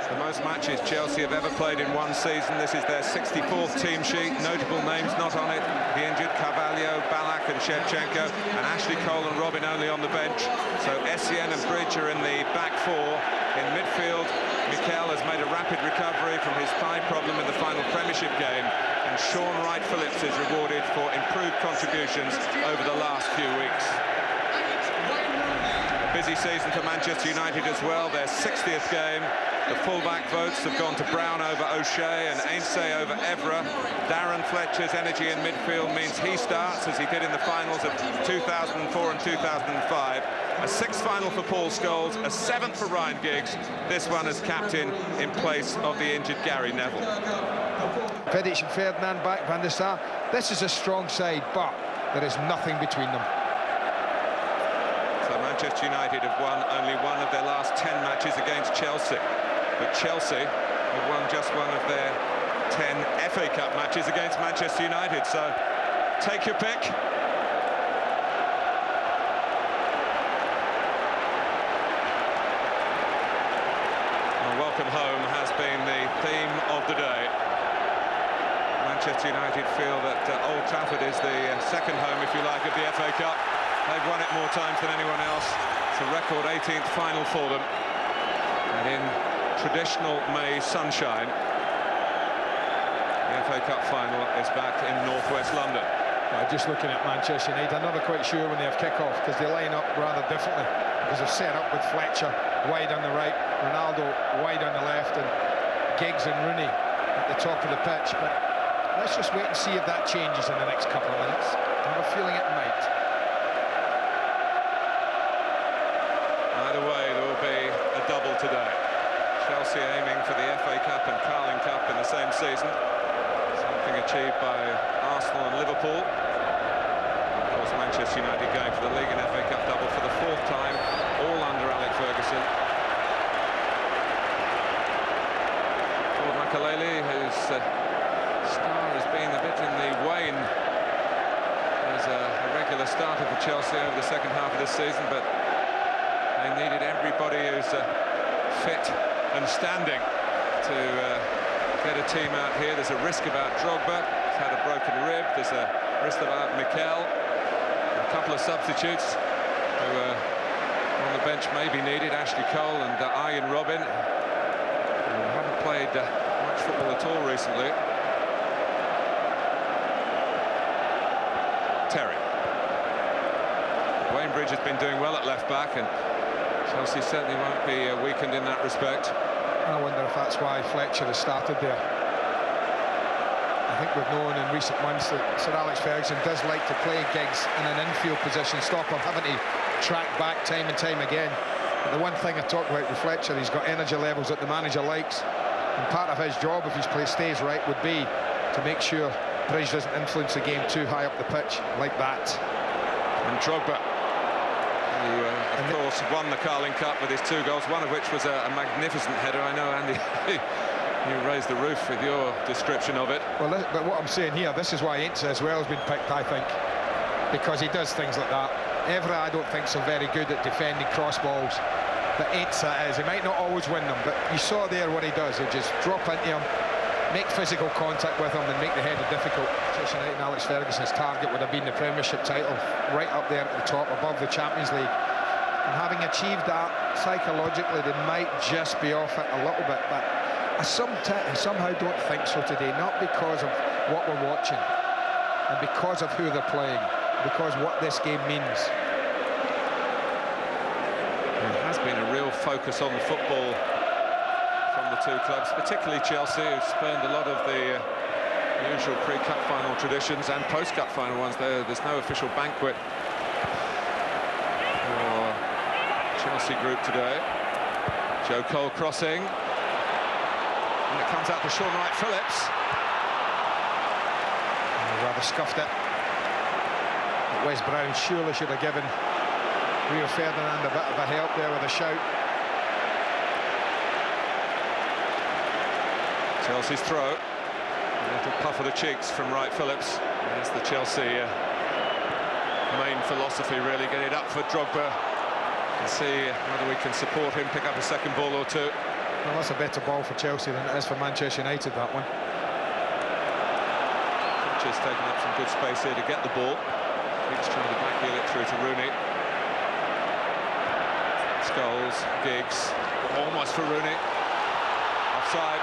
The most matches Chelsea have ever played in one season. This is their 64th team sheet. Notable names not on it. The injured Carvalho, Ballack and Shevchenko, and Ashley Cole and Robin only on the bench. So Essien and Bridge are in the back four. In midfield, Mikel has made a rapid recovery from his thigh problem in the final Premiership game. And Sean Wright-Phillips is rewarded for improved contributions over the last few weeks. A busy season for Manchester United as well. Their 60th game. The fullback votes have gone to Brown over O'Shea and Ainsay over Evra. Darren Fletcher's energy in midfield means he starts, as he did in the finals of 2004 and 2005. A sixth final for Paul Scholes, a seventh for Ryan Giggs. This one as captain in place of the injured Gary Neville. Vidic and Ferdinand back, Van der Sar. This is a strong side, but there is nothing between them. So Manchester United have won only one of their last 10 matches against Chelsea. But Chelsea have won just one of their 10 FA Cup matches against Manchester United. So take your pick. And welcome home has been the theme of the day. Manchester United feel that Old Trafford is the second home, if you like, of the FA Cup. They've won it more times than anyone else. It's a record 18th final for them. And in traditional May sunshine, the FA Cup final is back in northwest London. Just looking at Manchester United, I'm never quite sure when they have kick-off, because they line up rather differently, because they've set up with Fletcher wide on the right, Ronaldo wide on the left, and Giggs and Rooney at the top of the pitch. But let's just wait and see if that changes in the next couple of minutes. I have a feeling it might. Either way, there will be a double today. Chelsea aiming for the FA Cup and Carling Cup in the same season. Something achieved by Arsenal and Liverpool. Of course, Manchester United going for the League and FA Cup double for the fourth time, all under Alex Ferguson. Lord Makelele, whose star has been a bit in the wane as a regular starter for Chelsea over the second half of this season, but they needed everybody who's fit and standing to get a team out here. There's a risk about Drogba. He's had a broken rib. There's a risk about Mikel. A couple of substitutes who on the bench may be needed. Ashley Cole and Arjen Robben, who haven't played much football at all recently. Terry. Wayne Bridge has been doing well at left back, and Chelsea certainly won't be weakened in that respect. I wonder if that's why Fletcher has started there. I think we've known in recent months that Sir Alex Ferguson does like to play Giggs in an infield position, stop him having to track back time and time again. But the one thing I talked about with Fletcher, he's got energy levels that the manager likes, and part of his job, if his play stays right, would be to make sure Bridge doesn't influence the game too high up the pitch like that. And Drogba, who of course won the Carling Cup with his 2 goals, one of which was a magnificent header. I know, Andy, you raised the roof with your description of it. Well, but what I'm saying here, this is why Ainsa as well has been picked, I think, because he does things like that. Evra, I don't think, so very good at defending cross balls, but Ainsa is. He might not always win them, but you saw there what he does. He'll just drop into him, make physical contact with him and make the header difficult. Manchester United and Alex Ferguson's target would have been the Premiership title, right up there at the top, above the Champions League. And having achieved that, psychologically, they might just be off it a little bit. But I somehow don't think so today, not because of what we're watching, and because of who they're playing, because what this game means. There has been a real focus on the football from the 2 clubs, particularly Chelsea, who've spurned a lot of the usual pre-cup final traditions and post-cup final ones. There's no official banquet for Chelsea group today. Joe Cole crossing, and it comes out to Sean Wright-Phillips. Rather scuffed it. But Wes Brown surely should have given Rio Ferdinand a bit of a help there with a shout. Chelsea's throw. A little puff of the cheeks from Wright-Phillips. That's the Chelsea main philosophy, really. Get it up for Drogba and see whether we can support him, pick up a second ball or two. Well, that's a better ball for Chelsea than it is for Manchester United, that one. Just taking up some good space here to get the ball. Giggs trying to backheel it through to Rooney. Scholes, Giggs, almost for Rooney. Offside.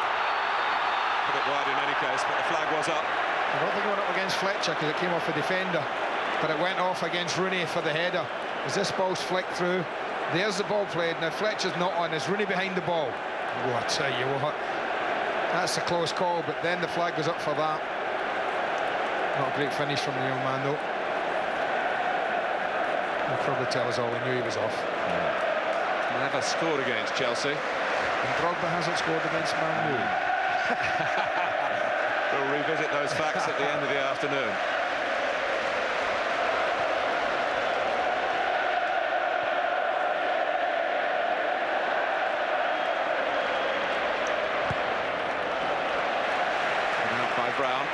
Put it wide in any case, but the flag was up. I don't think it went up against Fletcher because it came off the defender, but it went off against Rooney for the header. As this ball's flicked through, there's the ball played. Now Fletcher's not on. Is Rooney behind the ball? Oh, I tell you what, that's a close call, but then the flag was up for that. Not a great finish from the young man, though. He'll probably tell us all he knew he was off. Never scored against Chelsea. And Drogba hasn't scored against Man U. We'll revisit those facts at the end of the afternoon. And out by Brown.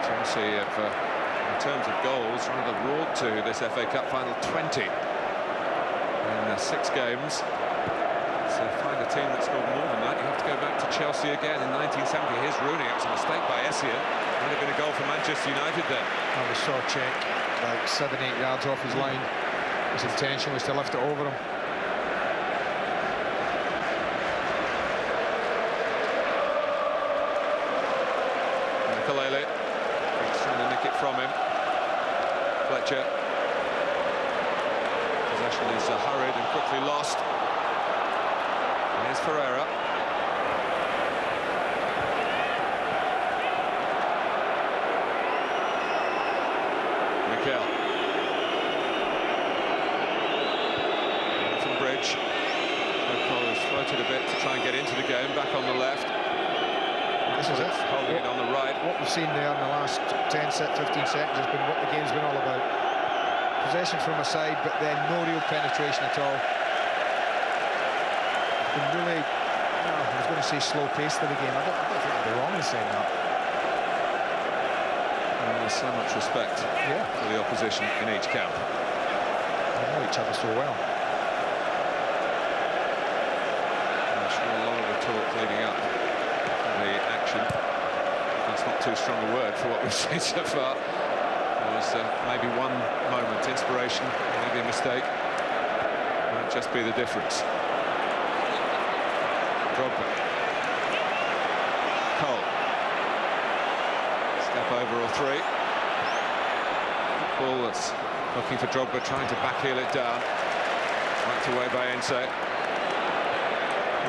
Chelsea have, in terms of goals, rather roared to this FA Cup final 20 in 6 games. So find a team that scored more than that, you have to go back to Chelsea again in 1970. Here's Rooney. It was a mistake by Essien. Might have been a goal for Manchester United then. Well, we saw check like 7-8 yards off his line. His intention was to lift it over him. Makelele. He's trying to nick it from him. Fletcher. Possession is hurried and quickly lost. Here's Ferreira. Mikel. From Bridge. Mikel has floated a bit to try and get into the game. Back on the left. This is it. Holding it on the right. What we've seen there in the last 10, 15 seconds has been what the game's been all about. Possession from a side, but then no real penetration at all. Been really, I was going to say slow pace to the game. I don't think I'd be wrong in saying that. There's so much respect for the opposition in each camp. They know each other so well. I'm sure a lot of the talk leading up the action, that's not too strong a word for what we've seen so far, was maybe one moment inspiration, maybe a mistake, might just be the difference. Drogba. Cole. Step over or three. Ball that's looking for Drogba, trying to backheel it down. Whacked away by Ense.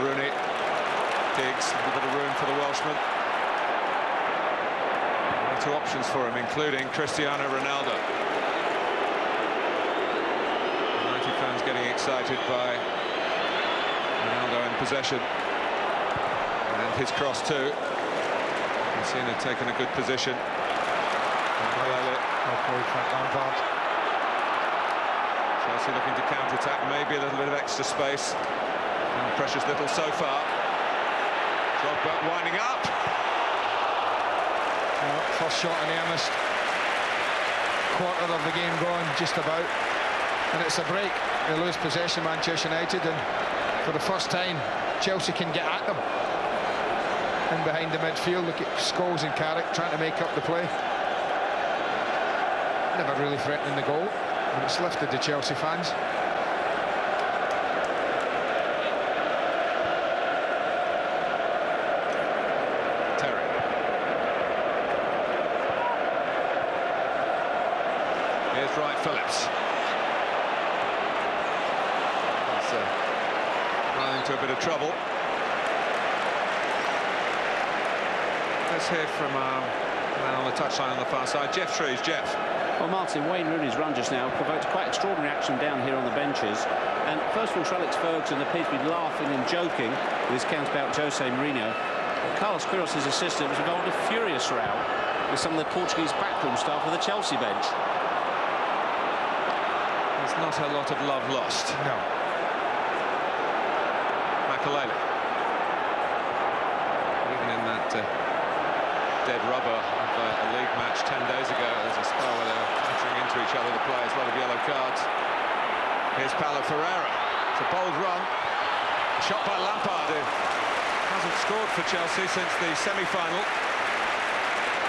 Rooney. Giggs, a bit of room for the Welshman. Two options for him, including Cristiano Ronaldo. United fans getting excited by Ronaldo in possession. And his cross too. Messina taking a good position. Chelsea looking to counter-attack, maybe a little bit of extra space. And precious little so far. Drogba winding up. First shot in earnest. Quarter of the game gone, just about. And it's a break. They lose possession, Manchester United, and for the first time, Chelsea can get at them. In behind the midfield, look at Scholes and Carrick trying to make up the play. Never really threatening the goal, but it's lifted the Chelsea fans. Right, Phillips. He's run into a bit of trouble. Let's hear from man on the touchline on the far side, Jeff Trees. Jeff. Well, Martin, Wayne Rooney's run just now provoked quite extraordinary action down here on the benches. And first of all, Alex Ferguson appears to be laughing and joking with his count about Jose Mourinho. But Carlos Queiroz, his assistant, was involved in a furious row with some of the Portuguese backroom staff of the Chelsea bench. Not a lot of love lost. No. Makelele. Even in that dead rubber of a league match 10 days ago. There's a spell where they're clattering into each other, the players, a lot of yellow cards. Here's Paulo Ferreira. It's a bold run. A shot by Lampard, who hasn't scored for Chelsea since the semi-final.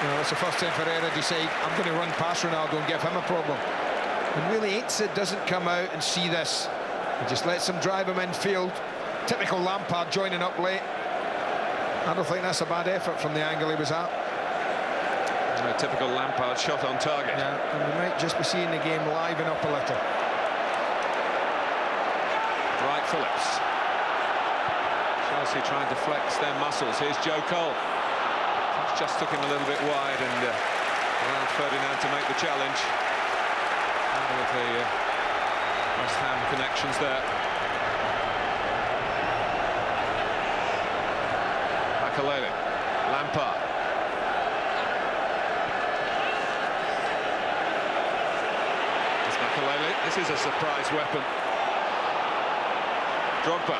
Well, it's the first time Ferreira decide, I'm going to run past Ronaldo and give him a problem. And really, Ainsa doesn't come out and see this. He just lets him drive him infield. Typical Lampard joining up late. I don't think that's a bad effort from the angle he was at. A typical Lampard shot on target. Yeah, and we might just be seeing the game liven up a little. Wright Phillips. Chelsea trying to flex their muscles. Here's Joe Cole. Just took him a little bit wide and allowed Ferdinand to make the challenge. Out of the West Ham connections there. Makalele, Lampard. It's Makalele. This is a surprise weapon. Drogba.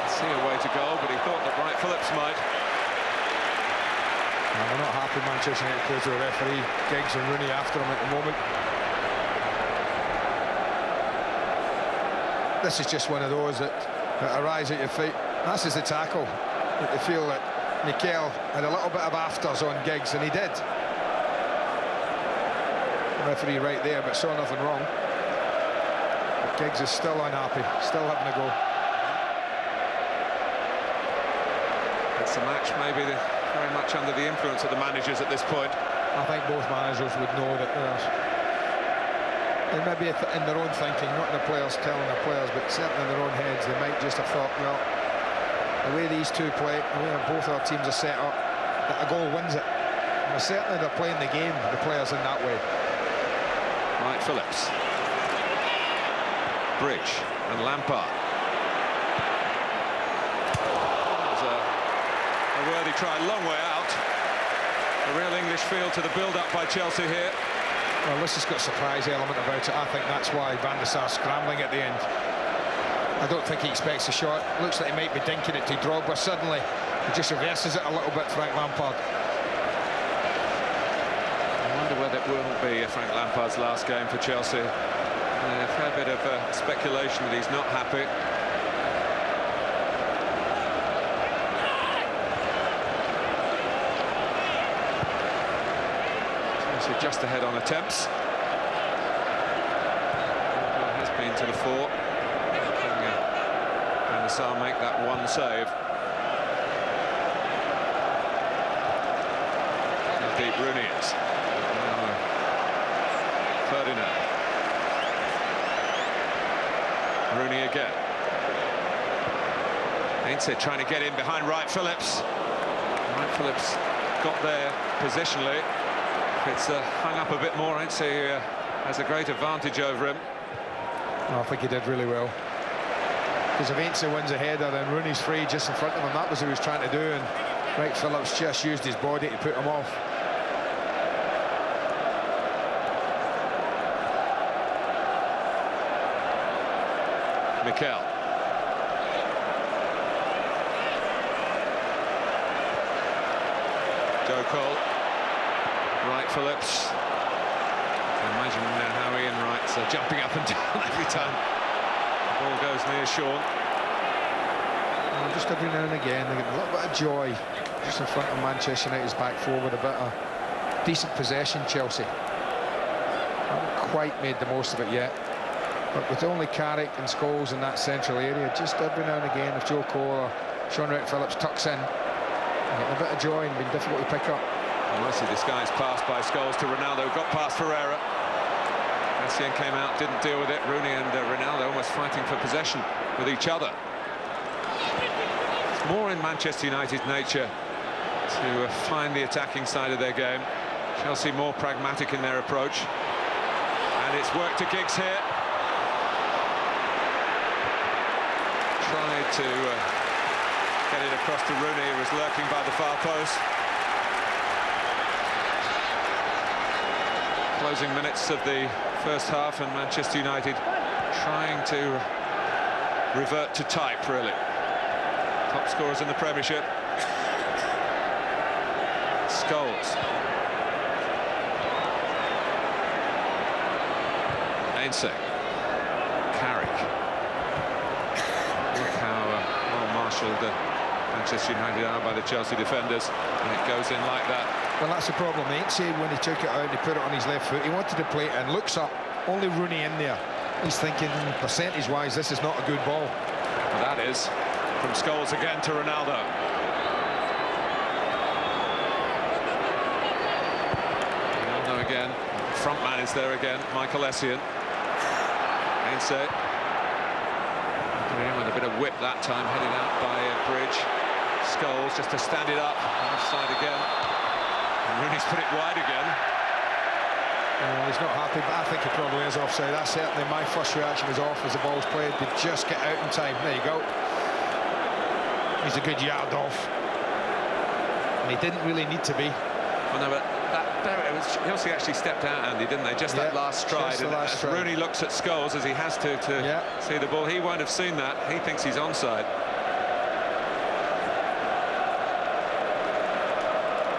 See a way to goal, but he thought that Wright Phillips might. We're not happy Manchester United players with the referee. Giggs and Rooney after him at the moment. This is just one of those that arise at your feet. This is the tackle. That they feel that Mikel had a little bit of afters on Giggs, and he did. The referee right there, but saw nothing wrong. But Giggs is still unhappy, still having a go. It's a match maybe very much under the influence of the managers at this point. I think both managers would know that they may be in their own thinking, not the players telling the players, but certainly in their own heads, they might just have thought, well, the way these two play, the way both our teams are set up, that a goal wins it. And certainly they're playing the game, the players, in that way. Wright Phillips. Bridge and Lampard. A worthy try, long way out. A real English feel to the build-up by Chelsea here. Well, this has got a surprise element about it. I think that's why Van der Sar's scrambling at the end. I don't think he expects a shot. Looks like he might be dinking it to Drogba. Suddenly, he just reverses it a little bit, Frank Lampard. I wonder whether it will be Frank Lampard's last game for Chelsea. A fair bit of speculation that he's not happy. Just ahead on attempts. Has been to the fore. Van der Sar make that one save. How deep Rooney is. Ferdinand. Rooney again. Ainsa trying to get in behind Wright Phillips. Wright Phillips got there positionally. It's hung up a bit more. Ainsa has a great advantage over him. Oh, I think he did really well. Because if Ainsa wins a header, then Rooney's free just in front of him. That was what he was trying to do, and Wright Phillips just used his body to put him off. Mikel. Joe Cole. Wright Phillips. Imagine how Ian Wright's jumping up and down every time the ball goes near Sean. And just every now and again, they get a little bit of joy just in front of Manchester United's back four with a bit of decent possession. Chelsea haven't quite made the most of it yet, but with only Carrick and Scholes in that central area, just every now and again, if Joe Cole or Sean Wright Phillips tucks in, getting a bit of joy and being difficult to pick up. Nicely disguised pass by Scholes to Ronaldo, got past Ferreira. Essien came out, didn't deal with it. Rooney and Ronaldo almost fighting for possession with each other. It's more in Manchester United's nature to find the attacking side of their game. Chelsea more pragmatic in their approach. And it's worked to Giggs here. Tried to get it across to Rooney, who was lurking by the far post. Closing minutes of the first half, and Manchester United trying to revert to type, really. Top top scorers in the Premiership. Scholes. Ainsley. Carrick. Look how well-marshalled Manchester United are by the Chelsea defenders, and it goes in like that. Well, that's the problem. Ainsley, when he took it out, he put it on his left foot. He wanted to play it and looks up. Only Rooney in there. He's thinking, percentage-wise, this is not a good ball. Well, that is. From Scholes again to Ronaldo. Ronaldo again. Front man is there again. Michael Essien. Ainsley. With a bit of whip that time, headed out by Bridge. Scholes just to stand it up. Offside again. And Rooney's put it wide again. He's not happy, but I think he probably is offside. That's certainly my first reaction was off as the ball's played. They just get out in time. There you go. He's a good yard off. And he didn't really need to be. Well, no, but Chelsea actually stepped out, Andy, didn't they? Just that last stride. And as Rooney looks at Scholes, as he has to see the ball, he won't have seen that. He thinks he's onside.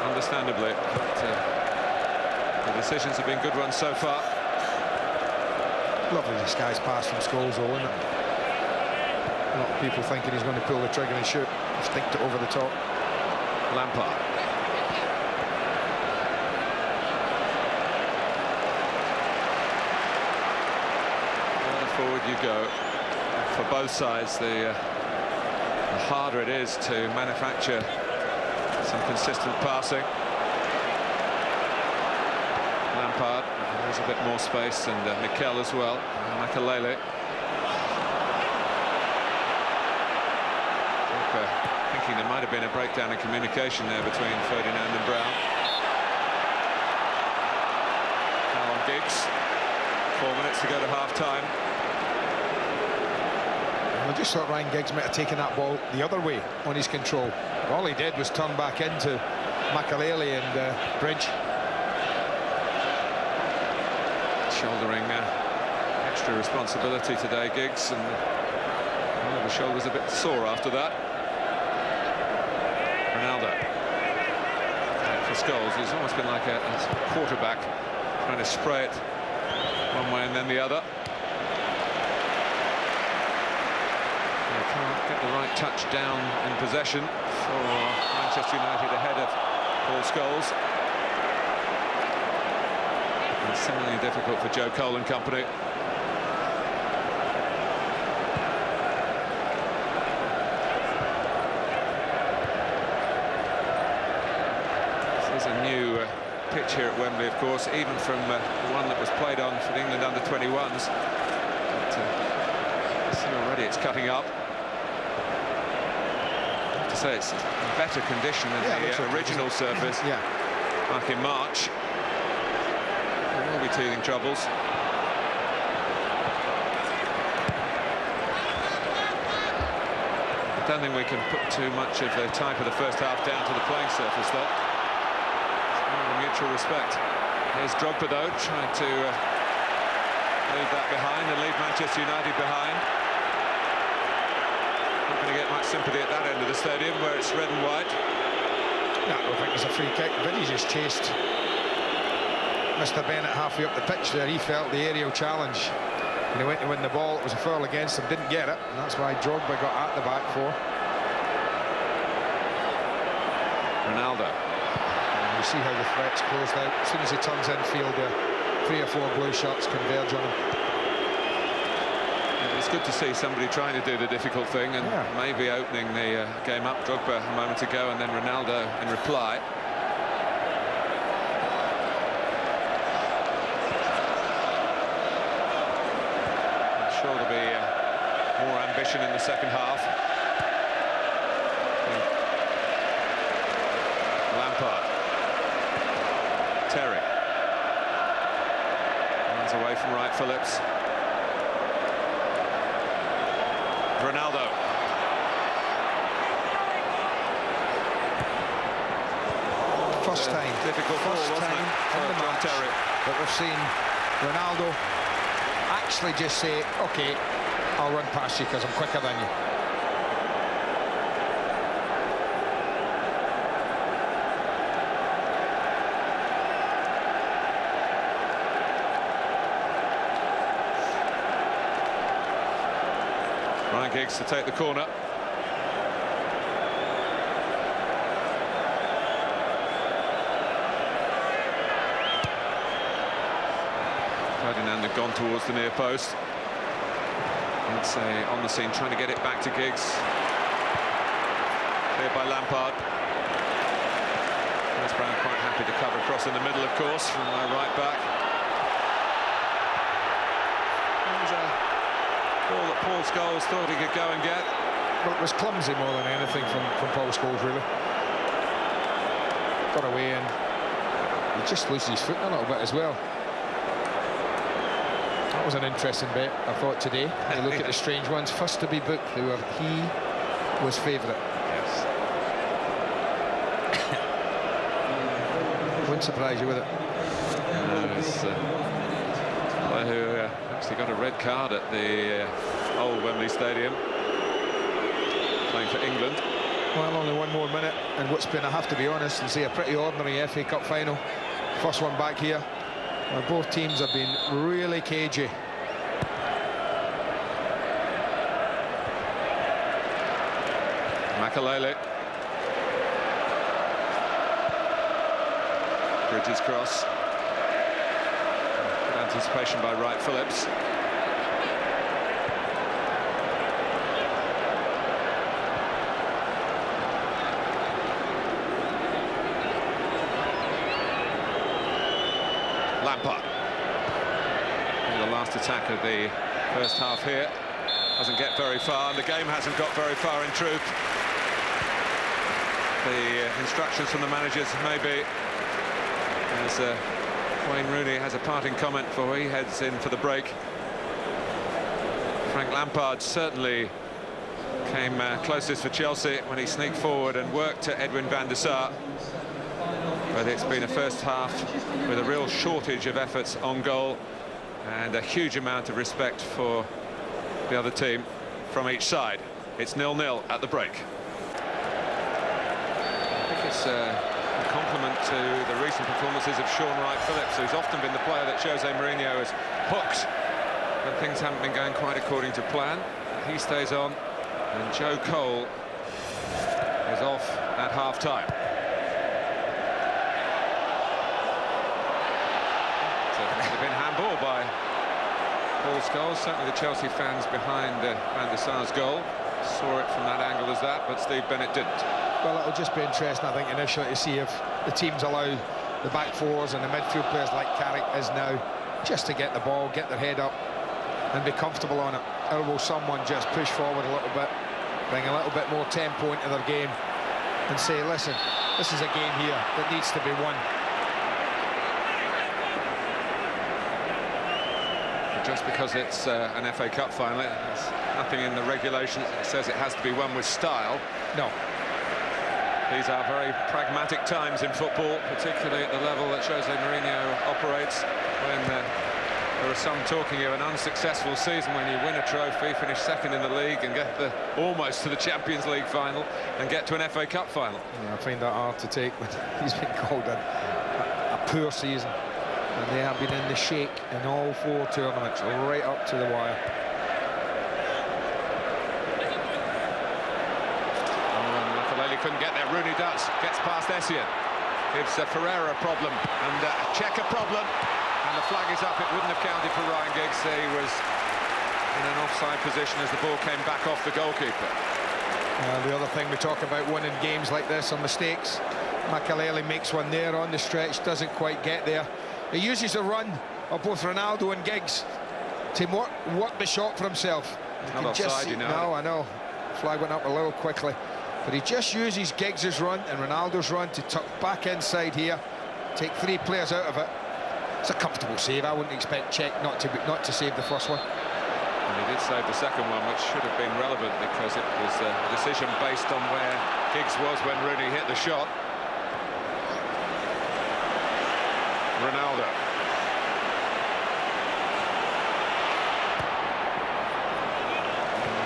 Understandably. But, the decisions have been good ones so far. Lovely disguised pass from Scholes, though, isn't it? A lot of people thinking he's going to pull the trigger and shoot. Sticked it over the top. Lampard. Forward you go. For both sides, the harder it is to manufacture some consistent passing. Lampard, there's a bit more space, and Mikel as well. Makelele. Thinking there might have been a breakdown in communication there between Ferdinand and Brown. Now on Giggs. 4 minutes to go to half-time. I just thought Ryan Giggs might have taken that ball the other way on his control. All he did was turn back into Makelele and Bridge. Shouldering extra responsibility today, Giggs, and the shoulder's a bit sore after that. Ronaldo. For Scholes, he's almost been like a quarterback, trying to spray it one way and then the other. Can't get the right touch down in possession for Manchester United ahead of Paul Scholes. And similarly difficult for Joe Cole and company. This is a new pitch here at Wembley, of course, even from the one that was played on for the England under-21s. But see already it's cutting up. Say it's in better condition than the original surface back in March. There will be teething troubles. I don't think we can put too much of the type of the first half down to the playing surface, though. It's more of a mutual respect. Here's Drogba, though, trying to leave that behind and leave Manchester United behind. Not going to get much sympathy at that end of the stadium where it's red and white. No, I don't think it's a free kick. Vinny just chased Mr. Bennett halfway up the pitch there. He felt the aerial challenge and he went to win the ball. It was a foul against him, didn't get it, and that's why Drogba got at the back for. Ronaldo. And you see how the threat's closed out. As soon as he turns infield, 3 or 4 blue shots converge on him. It's good to see somebody trying to do the difficult thing and maybe opening the game up. Drogba a moment ago, and then Ronaldo in reply. I'm sure there'll be more ambition in the second half. Lampard. Terry. Runs away from Wright Phillips. Ronaldo. First time in the match that we've seen Ronaldo actually just say, OK, I'll run past you because I'm quicker than you. Giggs to take the corner. Ferdinand had gone towards the near post. It's on the scene, trying to get it back to Giggs. Cleared by Lampard. West Brown quite happy to cover across in the middle, of course, from right back. It was a ball that Paul Scholes thought he could go and get. Well, it was clumsy more than anything from Paul Scholes, really. Got away and he just loses his foot a little bit as well. That was an interesting bet, I thought, today. You look at the strange ones. First to be booked, he was favourite. Yes. Wouldn't surprise you with it. It's a player who actually got a red card at the old Wembley Stadium, playing for England. Well, only one more minute, and what's been, I have to be honest and say, a pretty ordinary FA Cup final. First one back here. Well, both teams have been really cagey. Makalele. Bridges cross. Good anticipation by Wright Phillips. Lampard. The last attack of the first half here. Doesn't get very far, and the game hasn't got very far in truth. The instructions from the managers maybe, as Wayne Rooney has a parting comment before he heads in for the break. Frank Lampard certainly came closest for Chelsea when he sneaked forward and worked to Edwin van der Sar. But it's been a first half with a real shortage of efforts on goal and a huge amount of respect for the other team from each side. It's 0-0 at the break. I think it's a compliment to the recent performances of Sean Wright Phillips, who's often been the player that Jose Mourinho has hooked when things haven't been going quite according to plan. He stays on, and Joe Cole is off at half-time. Been handball by Paul Scholes. Certainly the Chelsea fans behind Van der Sar's goal saw it from that angle as that, but Steve Bennett didn't. Well, it'll just be interesting, I think, initially to see if the teams allow the back fours and the midfield players like Carrick is now just to get the ball, get their head up and be comfortable on it. Or will someone just push forward a little bit, bring a little bit more tempo into their game and say, listen, this is a game here that needs to be won. Just because it's an FA Cup final, there's nothing in the regulations that says it has to be won with style. No. These are very pragmatic times in football, particularly at the level that Jose Mourinho operates, when there are some talking of an unsuccessful season when you win a trophy, finish second in the league and get almost to the Champions League final and get to an FA Cup final. Yeah, I find that hard to take, but he's been called a poor season. And they have been in the shake in all four tournaments, right up to the wire. Makalele couldn't get there. Rooney does. Gets past Essien. Gives Ferreira a problem and Czech a problem. And the flag is up. It wouldn't have counted for Ryan Giggs. He was in an offside position as the ball came back off the goalkeeper. The other thing we talk about winning games like this are mistakes. Makalele makes one there on the stretch, doesn't quite get there. He uses a run of both Ronaldo and Giggs to work the shot for himself. Not offside, you know. No, I know. Flag went up a little quickly. But he just uses Giggs' run and Ronaldo's run to tuck back inside here, take three players out of it. It's a comfortable save. I wouldn't expect Czech not to save the first one. And he did save the second one, which should have been relevant because it was a decision based on where Giggs was when Rooney hit the shot. Ronaldo.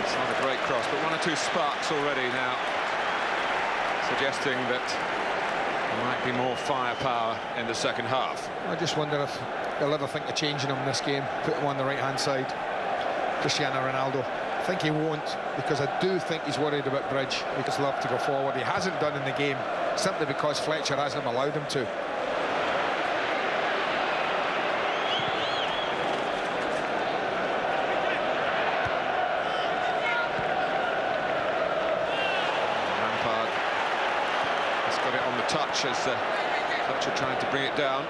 It's not a great cross, but one or two sparks already now, suggesting that there might be more firepower in the second half. I just wonder if they'll ever think of changing him this game, put him on the right-hand side. Cristiano Ronaldo. I think he won't, because I do think he's worried about Bridge. He just love to go forward. He hasn't done in the game, simply because Fletcher hasn't allowed him to. Touch as Fletcher trying to bring it down.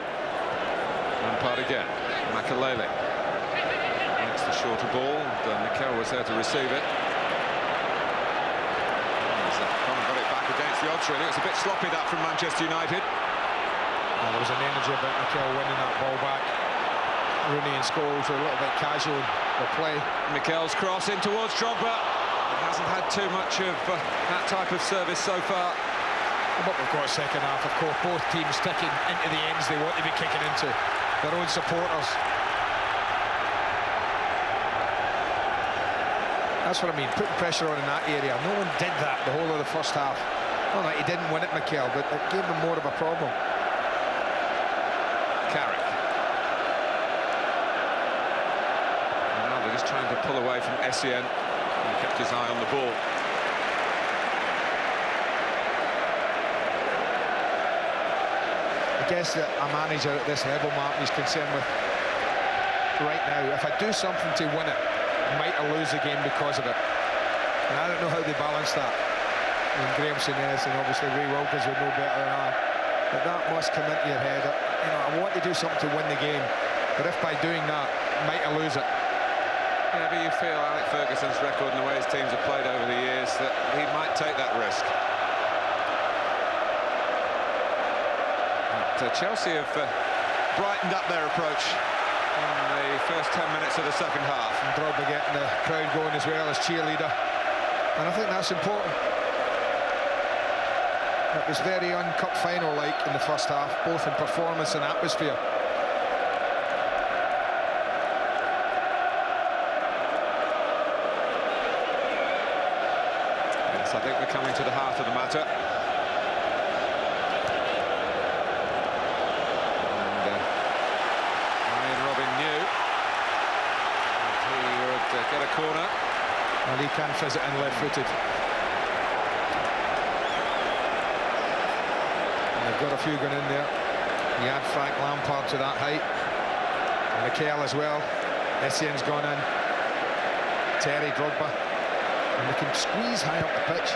Lampard again. Makalele makes the shorter ball, and Mikel was there to receive it. He's got it back against the odds, really. It's a bit sloppy, that, from Manchester United. There was an energy about Mikel winning that ball back. Rooney and Scholes were a little bit casual in their play. Mikel's cross in towards Drogba. He hasn't had too much of that type of service so far. But we've got a second half, of course, both teams sticking into the ends they want to be kicking into, their own supporters. That's what I mean, putting pressure on in that area. No one did that the whole of the first half. Not that he didn't win it, Mikel, but it gave him more of a problem. Carrick. And now they're just trying to pull away from Essien. He kept his eye on the ball. I guess that a manager at this level, Martin, is concerned with right now. If I do something to win it, I might lose the game because of it. And I don't know how they balance that. And Graham Souness and obviously Ray Wilkins would know better than I. But that must come into your head. You know, I want to do something to win the game, but if by doing that, I might lose it. Yeah, but you feel Alex Ferguson's record and the way his teams have played over the years that he might take that risk. Chelsea have brightened up their approach in the first 10 minutes of the second half. And Drogba getting the crowd going as well as cheerleader. And I think that's important. It was very un-cup final-like in the first half, both in performance and atmosphere. Yes, I think we're coming to the heart of the matter. Get a corner. And he can fizz it in left-footed. And they've got a few going in there. You add Frank Lampard to that height. And Mikel as well. Essien's gone in. Terry, Drogba. And they can squeeze high up the pitch.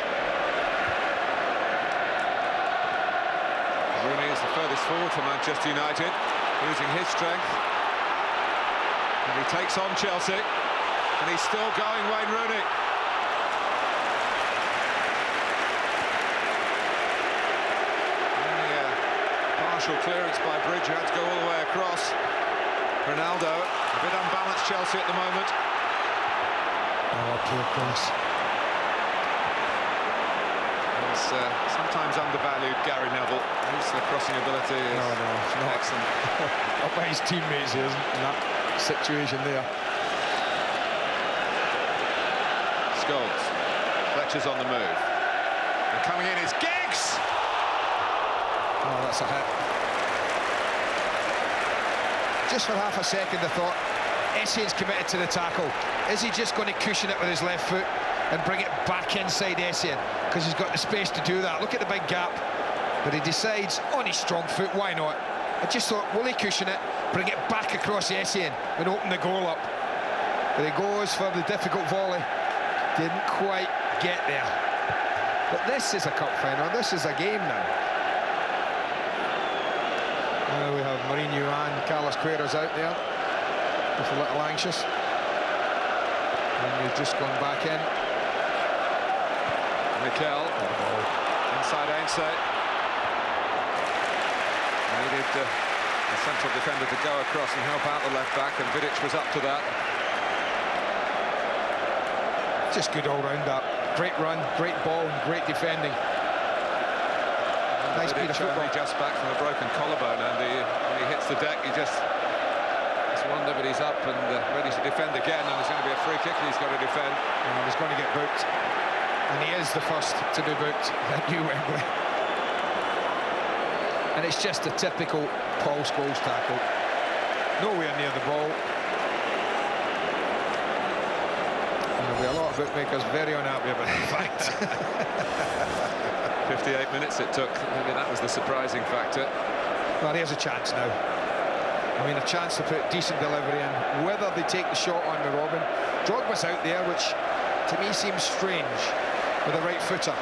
Rooney is the furthest forward for Manchester United, using his strength. And he takes on Chelsea. And he's still going, Wayne Rooney. Partial clearance by Bridge, who had to go all the way across. Ronaldo, a bit unbalanced Chelsea at the moment. Oh, poor cross. He's sometimes undervalued, Gary Neville. His crossing ability is not excellent. Up by his teammates, he isn't in that situation there. Scholes. Fletcher's on the move. And coming in is Giggs! Oh, that's a hit. Just for half a second, I thought, Essien's committed to the tackle. Is he just going to cushion it with his left foot and bring it back inside Essien? Because he's got the space to do that. Look at the big gap. But he decides, on his strong foot, why not? I just thought, will he cushion it, bring it back across Essien and open the goal up? But he goes for the difficult volley. Didn't quite get there. But this is a cup final. This is a game now. Now we have Mourinho and Carlos Queiroz out there. Just a little anxious. And he's just gone back in. Mikel. Inside Ainsley. Needed the central defender to go across and help out the left back, and Vidic was up to that. Just good all-round that. Great run, great ball, and great defending. Nice bit of football. Just back from a broken collarbone, and when he hits the deck, you just wonder, but he's up and ready to defend again, and there's going to be a free kick he's got to defend. And he's going to get booked. And he is the first to be booked at New Wembley. And it's just a typical Paul Scholes tackle. Nowhere near the ball. And we be a lot of bookmakers very unhappy about the fact. 58 minutes it took. Maybe that was the surprising factor. Well, here's a chance now. I mean, a chance to put decent delivery in. Whether they take the shot on the Robin. Drogba's out there, which to me seems strange with a right footer.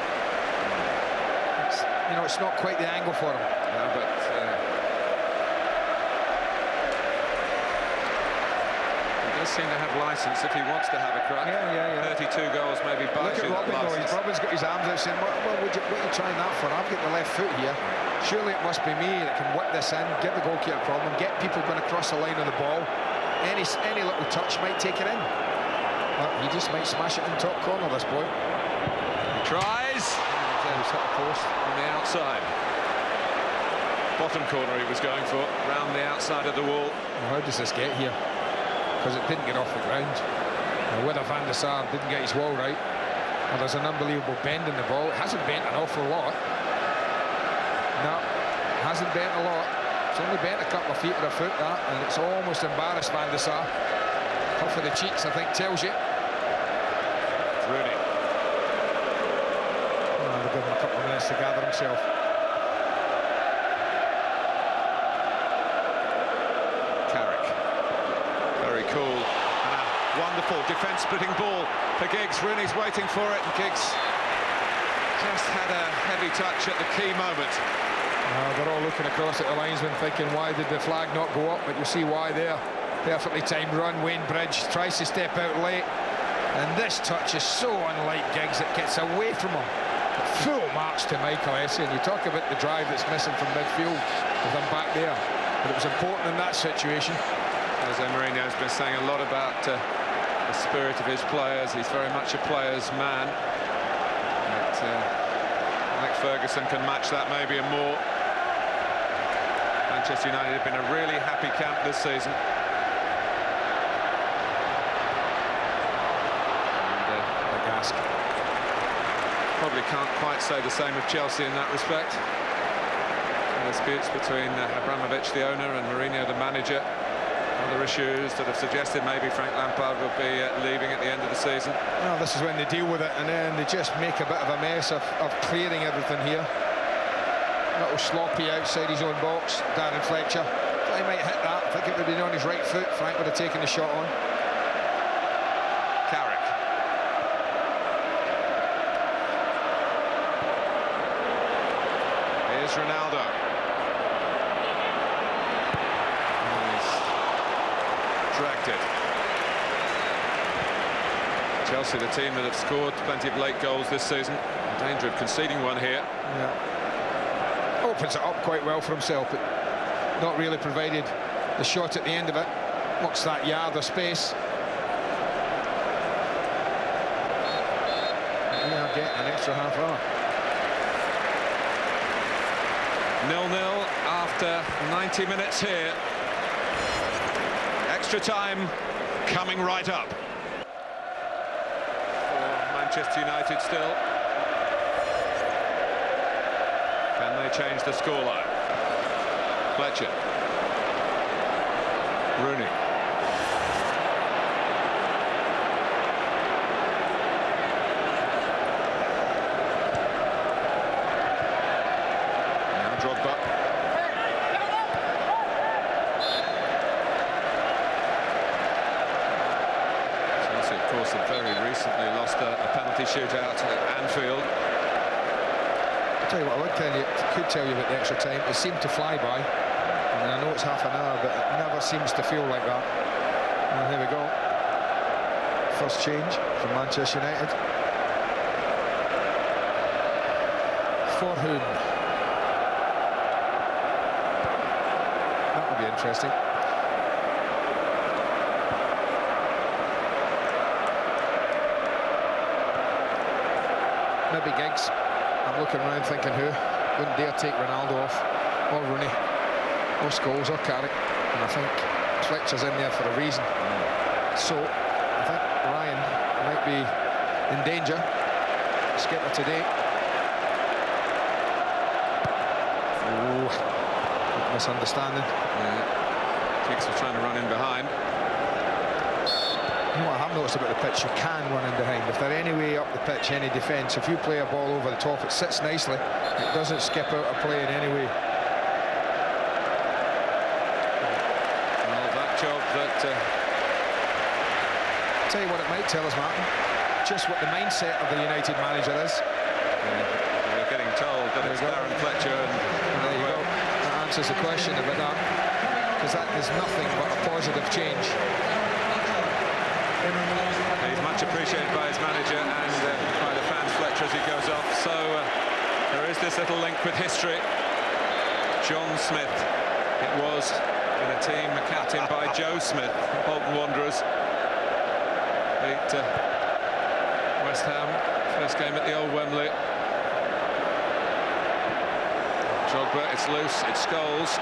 You know, it's not quite the angle for him. No, but he does seem to have license if he wants to have a crack. Yeah. 32 goals maybe buys Look you at that Robin, though. license. Robin's got his arms out saying, well, what are you trying that for? I've got the left foot here. Surely it must be me that can whip this in, give the goalkeeper a problem, get people going across the line of the ball. Any little touch might take it in. Well, he just might smash it in top corner, this boy. He tries. He's hit the post. On the outside. Bottom corner he was going for, round the outside of the wall. Well, how does this get here? Because it didn't get off the ground. Now, whether Van der Sar didn't get his wall right, well, there's an unbelievable bend in the ball. It hasn't bent an awful lot. No, hasn't bent a lot. It's only bent a couple of feet or a foot, that, and it's almost embarrassed Van der Sar. Puff of the cheeks, I think, tells you. Rooney. Oh, they'll give him a couple of minutes to gather himself. Carrick. Very cool. And a wonderful defence-splitting ball for Giggs. Rooney's waiting for it, and Giggs just had a heavy touch at the key moment. They're all looking across at the linesman thinking, why did the flag not go up? But you see why there. Perfectly timed run. Wayne Bridge tries to step out late. And this touch is so unlike Giggs. It gets away from him. Full march to Michael Essien. You talk about the drive that's missing from midfield with him back there. But it was important in that situation. Jose Mourinho's been saying a lot about the spirit of his players. He's very much a player's man. But Alex Ferguson can match that maybe and more. Manchester United have been a really happy camp this season. And Ask. probably can't quite say the same of Chelsea in that respect. Disputes between Abramovich, the owner, and Mourinho, the manager. Other issues that have suggested maybe Frank Lampard will be leaving at the end of the season. Well, this is when they deal with it, and then they just make a bit of a mess of clearing everything here. A little sloppy outside his own box. Darren Fletcher. Thought he might hit that. I think it would have been on his right foot. Frank would have taken the shot on. Carrick. Here's Ronaldo. Dragged it. Chelsea, the team that have scored plenty of late goals this season, in danger of conceding one here. Yeah. Opens it up quite well for himself, but not really provided the shot at the end of it. What's that yard of space? We are getting an extra half hour. 0-0 after 90 minutes here. Extra time coming right up for Manchester United still. Can they change the scoreline? Fletcher. Rooney. Now Drogba. Chelsea, of course, have very recently lost a penalty shootout at Anfield. I'll tell you what, I could tell you about the extra time. It seemed to fly by. And I know it's half an hour, but it never seems to feel like that. And here we go. First change from Manchester United. For whom? That would be interesting. Maybe Giggs. I'm looking around thinking who. Wouldn't dare take Ronaldo off. Or Rooney. Or Scholes or Carrick. And I think Fletcher's in there for a reason. So I think Ryan might be in danger. Skipper today. Oh, misunderstanding. Yeah. Giggs was trying to run in behind. What I have noticed about the pitch, you can run in behind. If they're any way up the pitch, any defence, if you play a ball over the top, it sits nicely. It doesn't skip out of play in any way. Well, that job that... I'll tell you what it might tell us, Martin. Just what the mindset of the United manager is. Yeah, we're getting told that it's Darren Fletcher. And there you go. That answers the question about that. Because that is nothing but a positive change. He's much appreciated by his manager and by the fans, Fletcher, as he goes off. So there is this little link with history. John Smith, it was, in a team captained by Joe Smith, Bolton Wanderers. Beat West Ham, first game at the old Wembley. Drogba, it's loose, it's Scholes.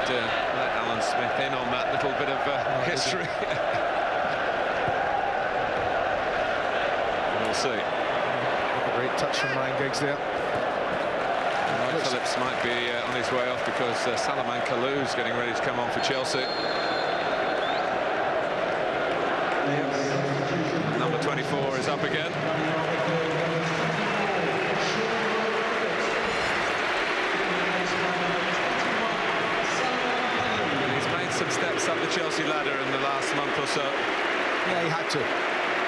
Let Alan Smith in on that little bit of history. We'll see. A great touch from Ryan Giggs there. Phillips might be on his way off because Salomon Kallou's getting ready to come on for Chelsea. Number 24 is up again. Some steps up the Chelsea ladder in the last month or so. Yeah, he had to. I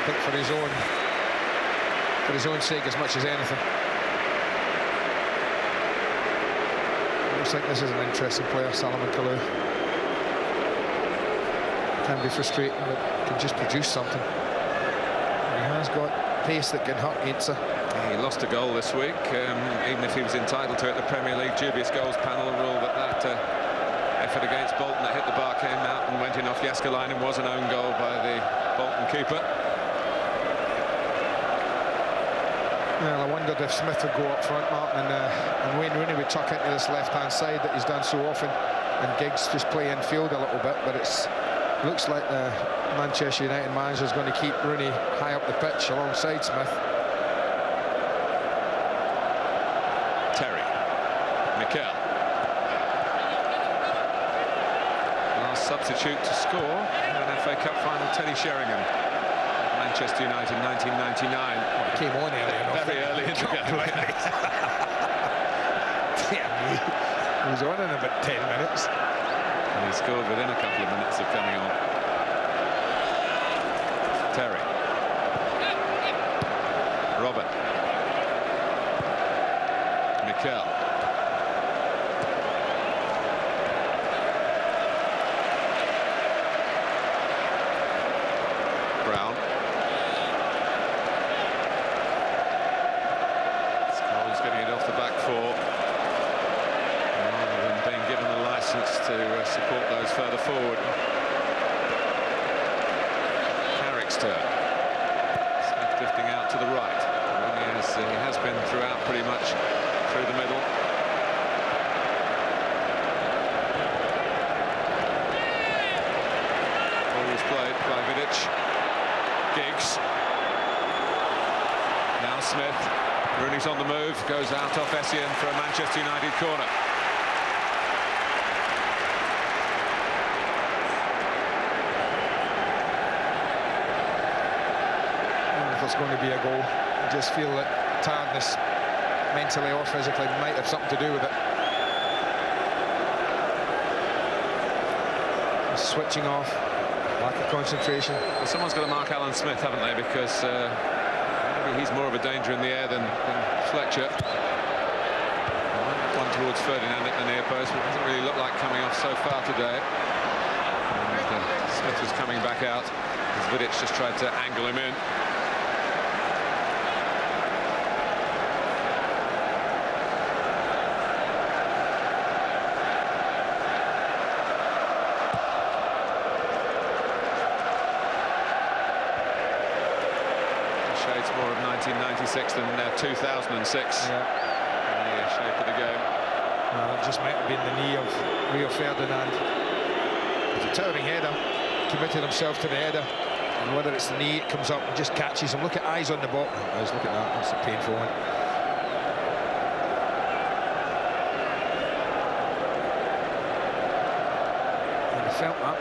think for his own sake as much as anything. Looks like this is an interesting player, Salomon Kalou. Can be frustrating, but can just produce something. And he has got pace that can hurt Ainsa. He lost a goal this week, even if he was entitled to it. The Premier League dubious goals panel ruled that effort against Bolton that hit the bar came out and went in off Jääskeläinen was an own goal by the Bolton keeper. Well, I wondered if Smith would go up front, Martin, and Wayne Rooney would tuck into this left-hand side that he's done so often, and Giggs just play in field a little bit. But it looks like the Manchester United manager is going to keep Rooney high up the pitch alongside Smith. Terry, Mikel. Substitute to score in an FA Cup final, Teddy Sheringham, Manchester United, 1999. Came on early enough. Very early in the game. He was on in about 10 minutes. And he scored within a couple of minutes of coming on. Terry. Robert. Mikel. Brown. Scholes getting it off the back four rather than being given the licence to support those further forward. Carrick's turn. Smith drifting out to the right. He has been throughout pretty much through the middle. Ball was played by Vidic. Giggs. Now Smith. Rooney's on the move. Goes out off Essien for a Manchester United corner. I don't know if it's going to be a goal. I just feel that tiredness, mentally or physically, might have something to do with it. Switching off. Lack of concentration. Well, someone's got to mark Alan Smith, haven't they? Because maybe he's more of a danger in the air than Fletcher. One towards Ferdinand at the near post, but it doesn't really look like coming off so far today. And, Smith was coming back out as Vidic just tried to angle him in. Shades more of 1996 than 2006. Yeah. The shape of the game. That just might have been the knee of Rio Ferdinand. It was a towering header. Committed himself to the header. And whether it's the knee, it comes up and just catches him. Look at eyes on the ball. Eyes, look at that. That's a painful one. And he felt that.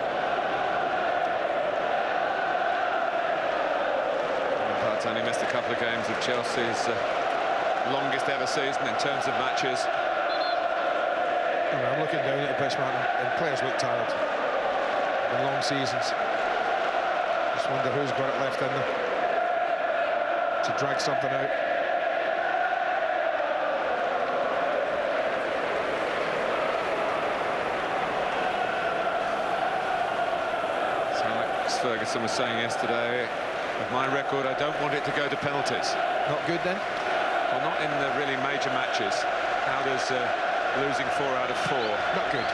Lampard's only missed a couple of games of Chelsea's longest ever season in terms of matches. I'm looking down at the pitch, Martin, and players look tired. In long seasons. Just wonder who's got it left in them to drag something out. So Alex Ferguson was saying yesterday, with my record, I don't want it to go to penalties. Not good then? Well, not in the really major matches. How does losing 4 out of 4? Not good.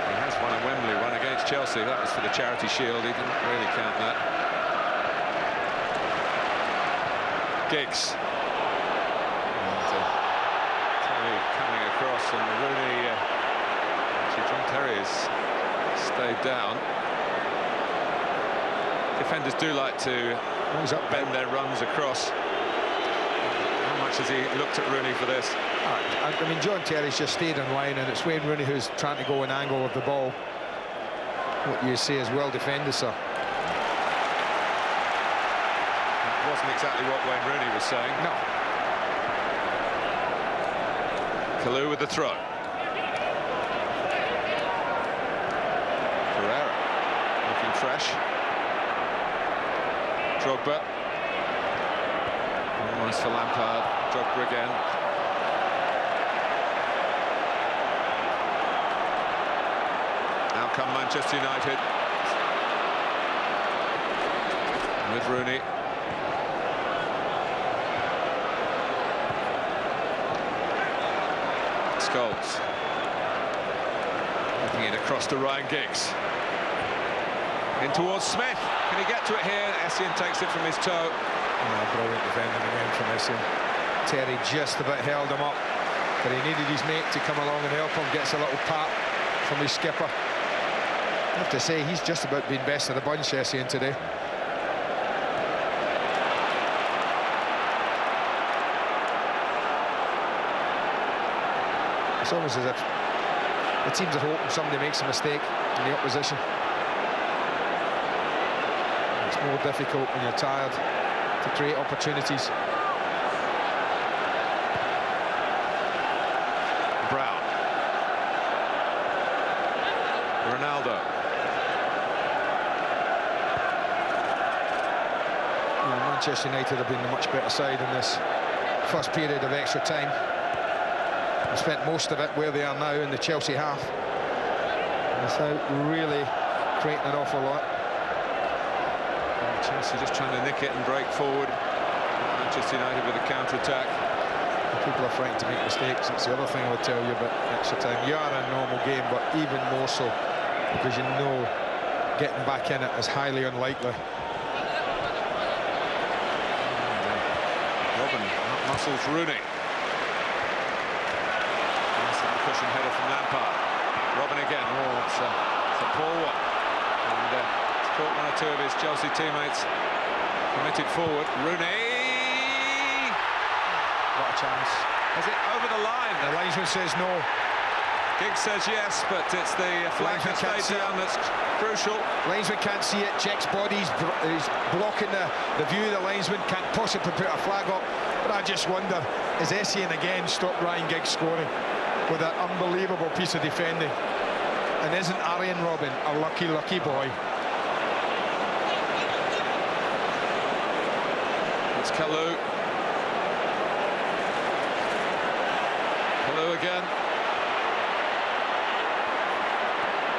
He has won at Wembley, one against Chelsea. That was for the Charity Shield. He didn't really count that. Giggs. And, Terry coming across, and Rooney. Actually, John Terry has stayed down. Defenders do like to bend their runs across. How much has he looked at Rooney for this? I mean, John Terry's just stayed in line, and it's Wayne Rooney who's trying to go an angle of the ball. What you say is well defended, sir. That wasn't exactly what Wayne Rooney was saying. No. Kalou with the throw. Pereira looking fresh. Drogba. Almost for Lampard. Drogba again. Now come Manchester United. With Rooney. Scholes. Looking it across to Ryan Giggs. In towards Smith. Can he get to it here? Essien takes it from his toe. Brilliant defending again from Essien. Terry just about held him up, but he needed his mate to come along and help him. Gets a little pat from his skipper. I have to say, he's just about been best of the bunch, Essien, today. It's almost as if the teams are hoping somebody makes a mistake in the opposition. It's more difficult when you're tired to create opportunities. Brown. Ronaldo. Manchester United have been the much better side in this first period of extra time. They spent most of it where they are now in the Chelsea half, without really creating an awful lot. Chelsea just trying to nick it and break forward. Manchester United with a counter-attack. People are frightened to make mistakes. It's the other thing I would tell you about extra time. You are in a normal game, but even more so because you know getting back in it is highly unlikely. Robin muscles Rooney. Nice little cushion header from Lampard. Robin again. Oh, it's a poor one. And it's caught one or two of his Chelsea teammates committed forward. Rooney! What a chance. Is it over the line? The linesman says no. Giggs says yes, but it's the flag that stayed down that's crucial. Linesman can't see it, checks body, he's blocking the view. The linesman can't possibly put a flag up. But I just wonder, is Essien again stopped Ryan Giggs scoring with an unbelievable piece of defending? And isn't Arjen Robben a lucky, lucky boy? It's Kalou. Kalou again.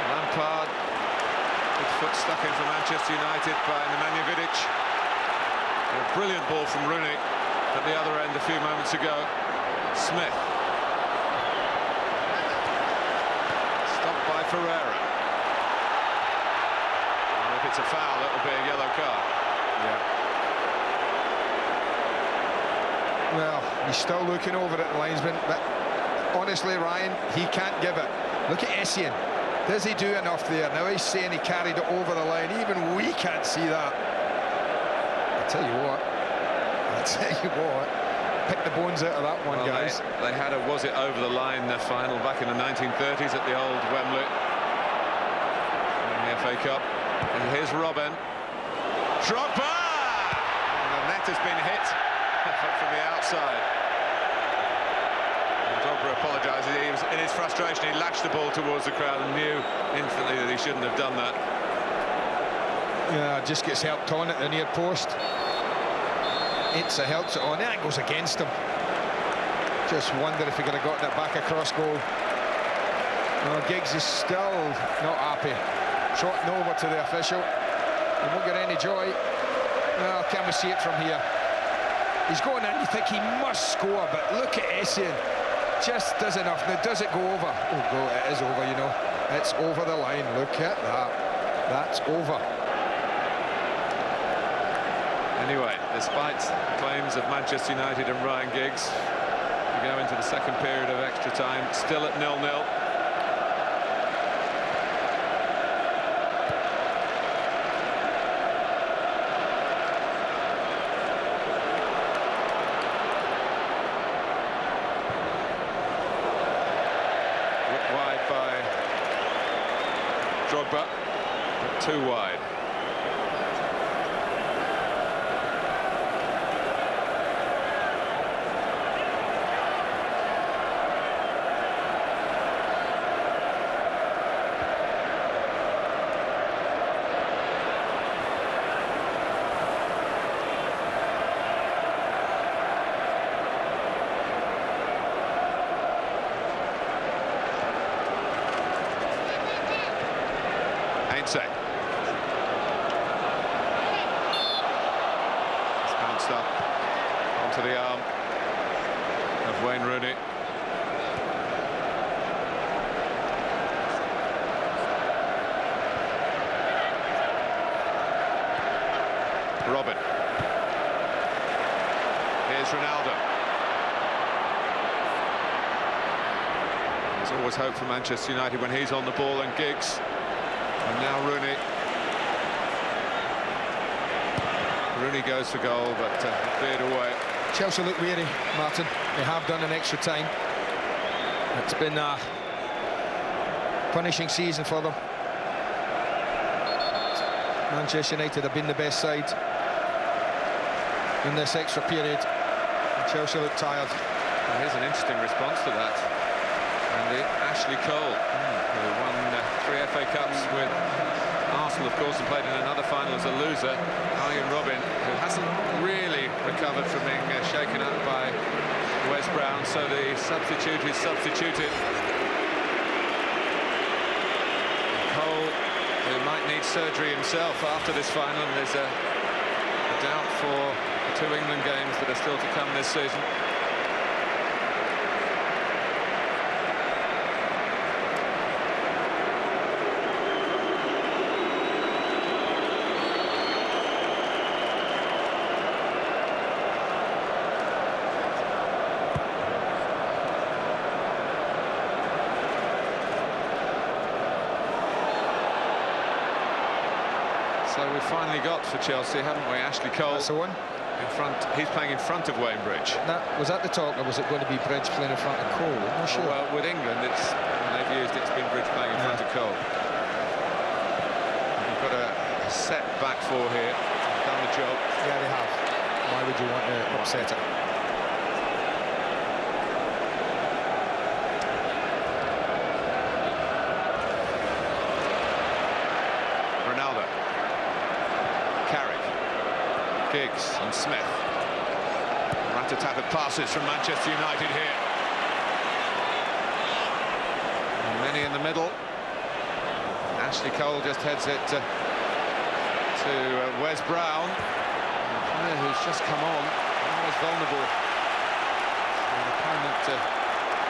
Lampard. Good foot stuck in for Manchester United by Nemanja Vidic. A brilliant ball from Rooney at the other end a few moments ago. Smith. Stopped by Ferreira. And if it's a foul, it'll be a yellow card. Yeah. Well, he's still looking over at the linesman, but honestly, Ryan, he can't give it. Look at Essien. Does he do enough there? Now he's saying he carried it over the line. Even we can't see that. I tell you what. Pick the bones out of that one, well, guys. They had a was it over the line final back in the 1930s at the old Wembley in the FA Cup. And here's Robin. Drogba! And the net has been hit from the outside. And Drogba apologises. He was, in his frustration, he lashed the ball towards the crowd and knew instantly that he shouldn't have done that. Yeah, just gets helped on at the near post. Itza helps it on. That goes against him. Just wonder if he could have got that back across goal. No, Giggs is still not happy. Trotting over to the official. He won't get any joy. Well, can we see it from here? He's going in, you think he must score, but look at Essien. Just does enough. Now, does it go over? Oh, go, it is over, you know. It's over the line. Look at that. That's over. Anyway, despite claims of Manchester United and Ryan Giggs, we go into the second period of extra time, still at 0-0. Wide by Drogba, but too wide. It's bounced up onto the arm of Wayne Rooney. Robin. Here's Ronaldo. There's always hope for Manchester United when he's on the ball, and Giggs. And now Rooney. Rooney goes for goal, but cleared away. Chelsea look weary, Martin. They have done an extra time. It's been a punishing season for them. Manchester United have been the best side in this extra period. And Chelsea look tired. Well, here's an interesting response to that. And Ashley Cole, who won 3 FA Cups with Arsenal, of course, and played in another final as a loser. Arjen Robben, who hasn't really recovered from being shaken up by Wes Brown, so the substitute is substituted. Cole, who might need surgery himself after this final, and there's a doubt for the 2 England games that are still to come this season. So we've finally got for Chelsea, haven't we, Ashley Cole? That's the one. In front, he's playing in front of Wayne Bridge. Was that the talk, or was it going to be Bridge playing in front of Cole? I'm not sure. Well, with England, when they've used it's been Bridge playing in front of Cole. You've got a set back four here, done the job. Yeah, they have. Why would you want to upset it? Ronaldo. Carrick. Giggs and Smith. Rat-a-tat of passes from Manchester United here. And many in the middle. Ashley Cole just heads it to Wes Brown. A player who's just come on, always vulnerable. An opponent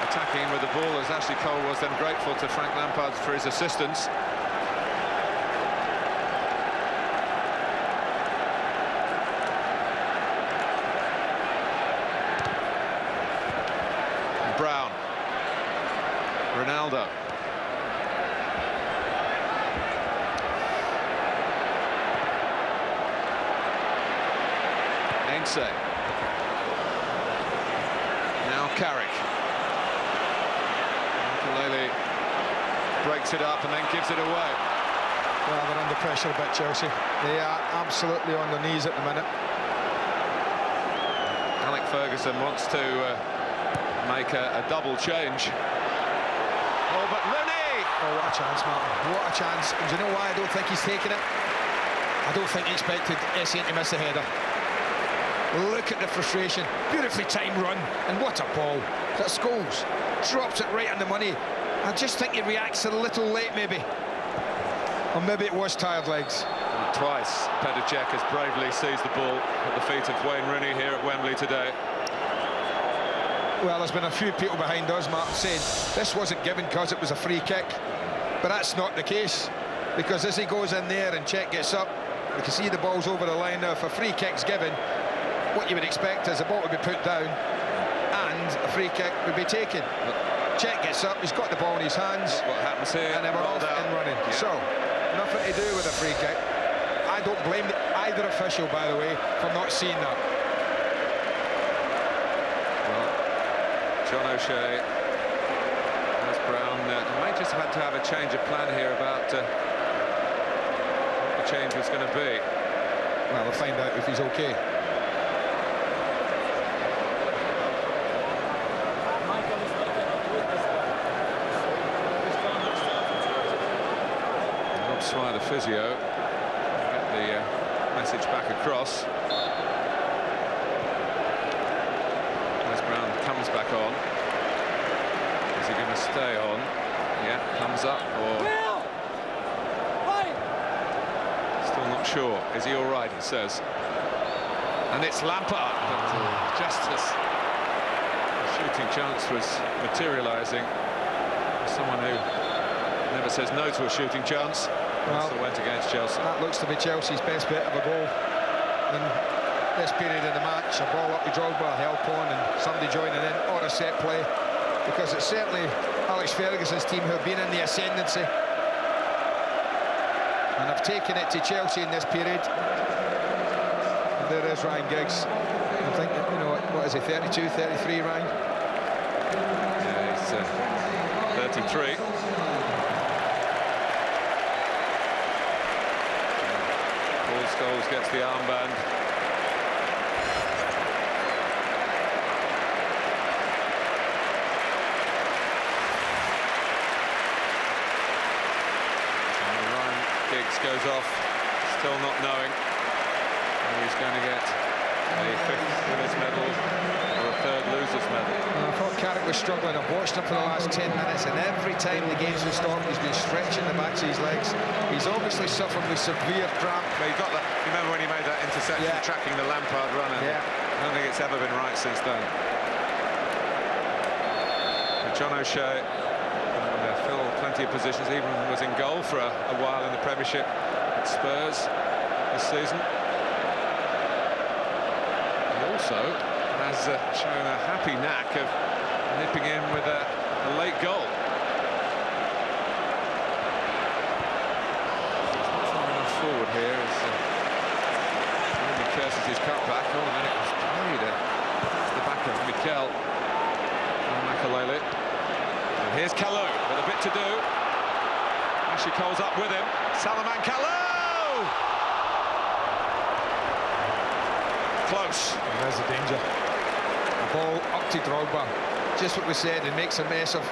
attacking him with the ball, as Ashley Cole was then grateful to Frank Lampard for his assistance. Brown. Ronaldo. say. Now Carrick. Makalele breaks it up and then gives it away. Well, they're under pressure a bit, Chelsea. They are absolutely on their knees at the minute. Alec Ferguson wants to make a double change. Oh, but Rooney! Oh, what a chance, Martin. What a chance. And do you know why I don't think he's taken it? I don't think he expected Essien to miss the header. Look at the frustration. Beautifully timed run. And what a ball. That's Scholes. Drops it right on the money. I just think he reacts a little late, maybe. Or maybe it was tired legs. And twice, Petr Cech has bravely seized the ball at the feet of Wayne Rooney here at Wembley today. Well, there's been a few people behind us, Martin, saying this wasn't given because it was a free kick. But that's not the case. Because as he goes in there and Cech gets up, you can see the ball's over the line now. If a free kick's given, what you would expect is the ball to be put down and a free kick would be taken. Cech gets up, he's got the ball in his hands. Look what happens here. And then we're off and running. Yeah. So, nothing to do with a free kick. I don't blame either official, by the way, for not seeing that. Well, John O'Shea, as Brown, may just have had to have a change of plan here about what the change was going to be. Well, we'll find out if he's okay. Swire, the physio, get the message back across. Wes Brown comes back on. Is he going to stay on? Yeah, thumbs up, or still not sure. Is he all right? He says. And it's Lampard, but just as the shooting chance was materialising, someone who never says no to a shooting chance. Well, went against Chelsea. That looks to be Chelsea's best bit of a goal in this period of the match. A ball up to Drogba, help on, and somebody joining in, or a set play. Because it's certainly Alex Ferguson's team who have been in the ascendancy and have taken it to Chelsea in this period. And there is Ryan Giggs. I think, you know, what is he, 32, 33, Ryan? Yeah, he's 33. Scholes gets the armband. And Ryan Giggs goes off, still not knowing whether he's going to get a fifth winners' medal or a third losers' medal. I thought Carrick was struggling. I've watched him for the last 10 minutes, and every time the game's been stopped, he's been stretching the backs of his legs. He's obviously suffered with severe cramp. But he got that. Remember when he made that interception, tracking the Lampard run? And I don't think it's ever been right since then. But John O'Shea filled plenty of positions, even was in goal for a while in the Premiership at Spurs this season. He also has shown a happy knack of nipping in with a late goal. He's not far enough forward here as he curses his cutback. Oh, and then it was played to the back of Mikel and Makalele. And here's Kalou with a bit to do. Ashley Cole's up with him. Salomon Kalou! Close. And there's the danger. The ball up to Drogba. Just what we said, and makes a mess of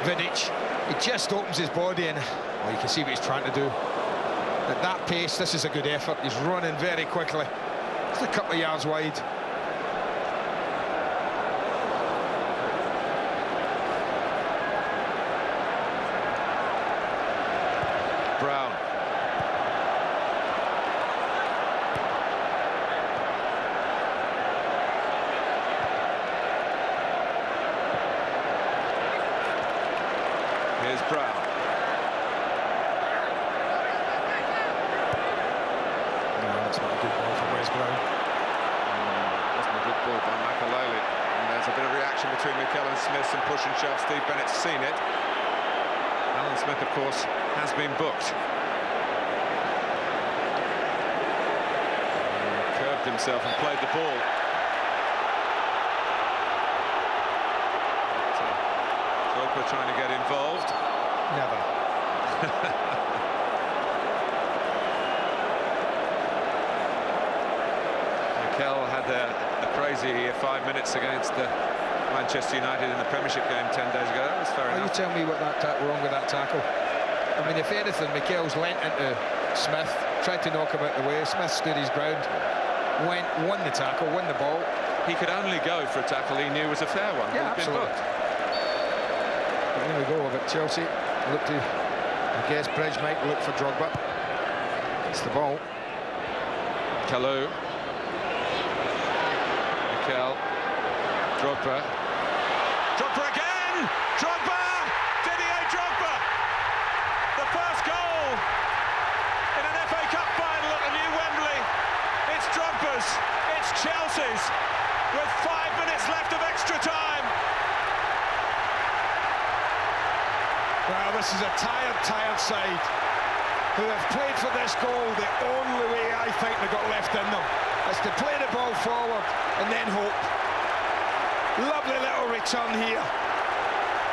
Vidic. He just opens his body and you can see what he's trying to do. At that pace, this is a good effort. He's running very quickly. It's a couple of yards wide. Brown. Here's Brown. No, that's not a good ball from Wes Brown. Wasn't a good ball by Makalele. And there's a bit of reaction between Mikel and Smith, some push and shove. Steve Bennett's seen it. Alan Smith, of course, has been booked. Curved himself and played the ball. Drogba trying to get involved. Never. Mikel had a crazy 5 minutes against Manchester United in the Premiership game 10 days ago. That was fair enough. You tell me what wrong with that tackle. I mean, if anything, Mikel's leant into Smith, tried to knock him out the way. Smith stood his ground, won the tackle, won the ball. He could only go for a tackle he knew was a fair one. Yeah, absolutely. There we go. But Chelsea look to, I guess, Bridge might look for Drogba. It's the ball. Kalou. Mikel. Drogba. Drogba again! Drogba! Didier Drogba! The first goal in an FA Cup final at the new Wembley. It's Drogba's. It's Chelsea's. With 5 minutes left of extra time. Well, this is a tired side who have played for this goal the only way I think they got left in them is to play the ball forward and then hope. Lovely little return here.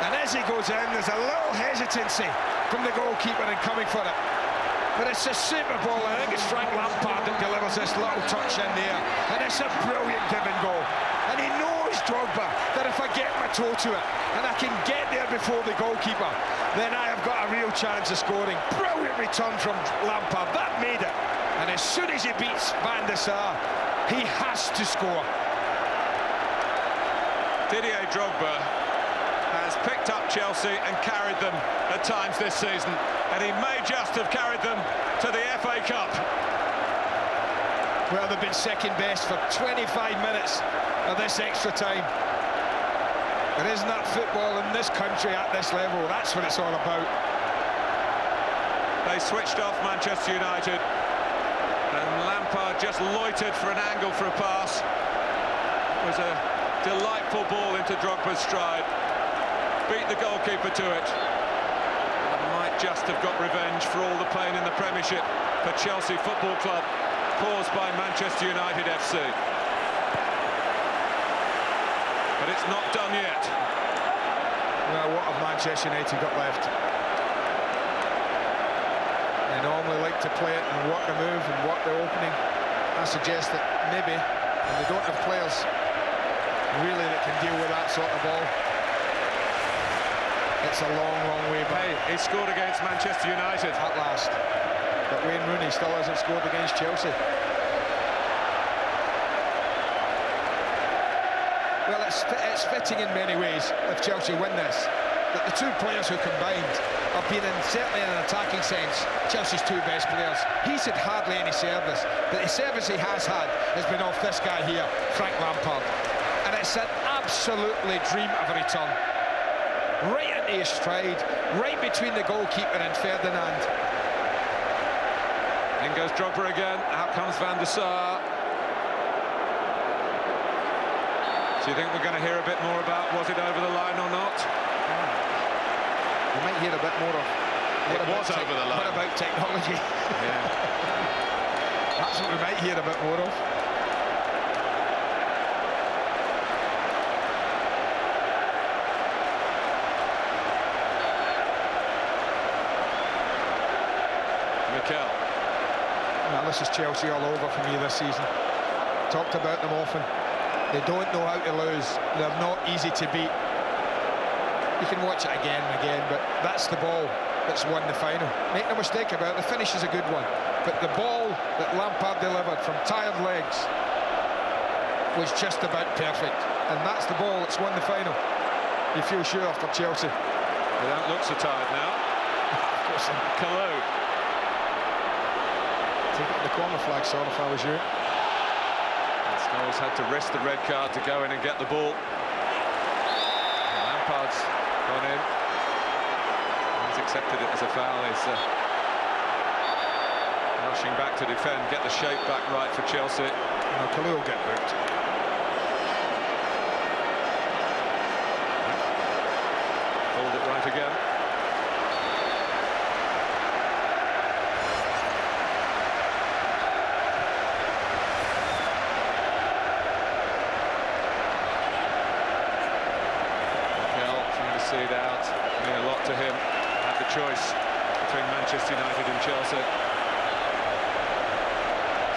And as he goes in, there's a little hesitancy from the goalkeeper in coming for it. But it's a super ball. I think it's Frank Lampard that delivers this little touch in there. And it's a brilliant given goal. And he knows, Drogba, that if I get my toe to it and I can get there before the goalkeeper, then I have got a real chance of scoring. Brilliant return from Lampard. That made it. And as soon as he beats Van der Sar, he has to score. Didier Drogba has picked up Chelsea and carried them at times this season, and he may just have carried them to the FA Cup. Well, they've been second best for 25 minutes of this extra time. There isn't that football in this country at this level. That's what it's all about. They switched off Manchester United, and Lampard just loitered for an angle for a pass. It was a delightful ball into Drogba's stride. Beat the goalkeeper to it. And might just have got revenge for all the pain in the Premiership for Chelsea Football Club, caused by Manchester United FC. But it's not done yet. Well, what have Manchester United got left? They normally like to play it and work the move and work the opening. I suggest that maybe, and they don't have players really that can deal with that sort of ball. It's a long, long way back. Hey, he scored against Manchester United at last. But Wayne Rooney still hasn't scored against Chelsea. Well, it's fitting in many ways if Chelsea win this, that the two players who combined have been, certainly in an attacking sense, Chelsea's two best players. He's had hardly any service, but the service he has had has been off this guy here, Frank Lampard. And it's an absolutely dream of a return. Right into his stride, right between the goalkeeper and Ferdinand. In goes Drogba again, out comes Van der Sar. Do you think we're going to hear a bit more about was it over the line or not? We might hear a bit more of it was over the line. What about technology? Yeah. That's what we might hear a bit more of. Mikel. Well, this is Chelsea all over for me this season. Talked about them often. They don't know how to lose. They're not easy to beat. You can watch it again and again, but that's the ball that's won the final. Make no mistake about it, the finish is a good one. But the ball that Lampard delivered from tired legs was just about perfect. And that's the ball that's won the final. You feel sure for Chelsea. They don't look so tired now. Of course. Kalou. Take it to the corner flag, sort if I was you. Scholes had to risk the red card to go in and get the ball. And Lampard's gone in. He's accepted it as a foul. He's rushing back to defend, get the shape back right for Chelsea. Now Kalou will get booked. Hold it right again. a choice between Manchester United and Chelsea.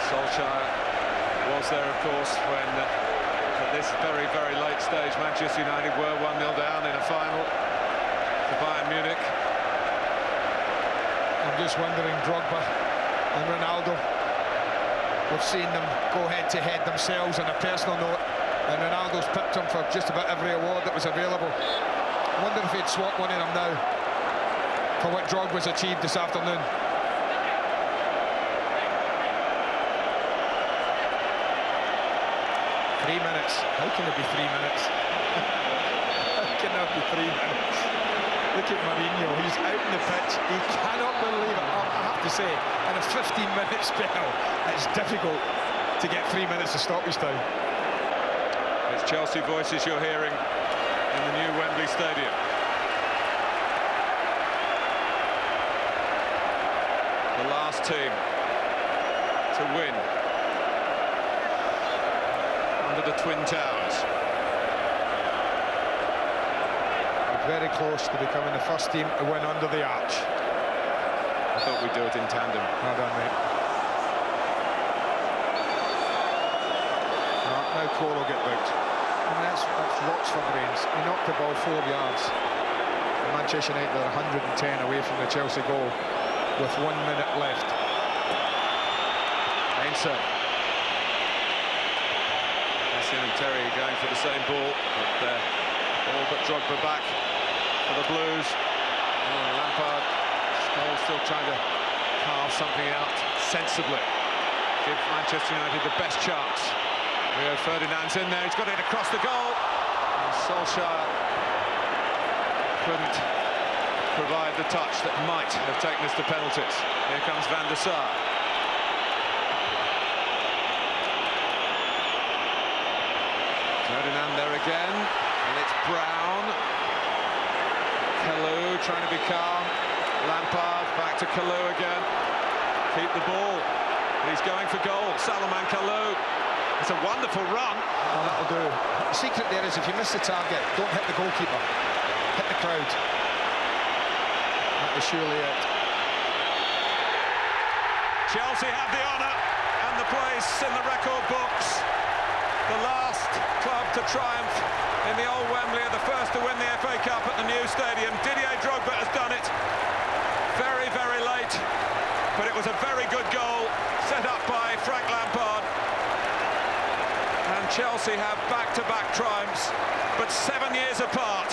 Solskjaer was there, of course, when at this very, very late stage Manchester United were 1-0 down in a final for Bayern Munich. I'm just wondering, Drogba and Ronaldo, we've seen them go head-to-head themselves on a personal note, and Ronaldo's pipped him for just about every award that was available. I wonder if he'd swap one of them now for what Drogba's achieved this afternoon. Three minutes. How can it be 3 minutes? How can that be 3 minutes? Look at Mourinho, he's out in the pitch. He cannot believe it. Oh, I have to say, in a 15-minute spell, it's difficult to get 3 minutes of stoppage time. It's Chelsea voices you're hearing in the new Wembley Stadium. The last team to win under the Twin Towers. Very close to becoming the first team to win under the arch. I thought we'd do it in tandem. Well done, mate. Now Cole will get booked. I mean, that's lots for brains. He knocked the ball 4 yards. And Manchester United are 110 away from the Chelsea goal with 1 minute left. Ainso. Hassan and Terry going for the same ball, but all but Drogba back for the Blues. Oh, Lampard still trying to carve something out sensibly. Give Manchester United the best chance. Rio Ferdinand's in there, he's got it across the goal. And Solskjaer couldn't provide the touch that might have taken us to penalties. Here comes Van der Sar. Ferdinand there again, and it's Brown. Kalou trying to be calm. Lampard back to Kalou again. Keep the ball. He's going for goal. Salomon Kalou. It's a wonderful run. Oh, that'll do. The secret there is if you miss the target, don't hit the goalkeeper. Hit the crowd. That was surely it. Chelsea have the honour and the place in the record books. The last club to triumph in the old Wembley are the first to win the FA Cup at the new stadium. Didier Drogba has done it very, very late, but it was a very good goal set up by Frank Lampard. And Chelsea have back-to-back triumphs, but 7 years apart.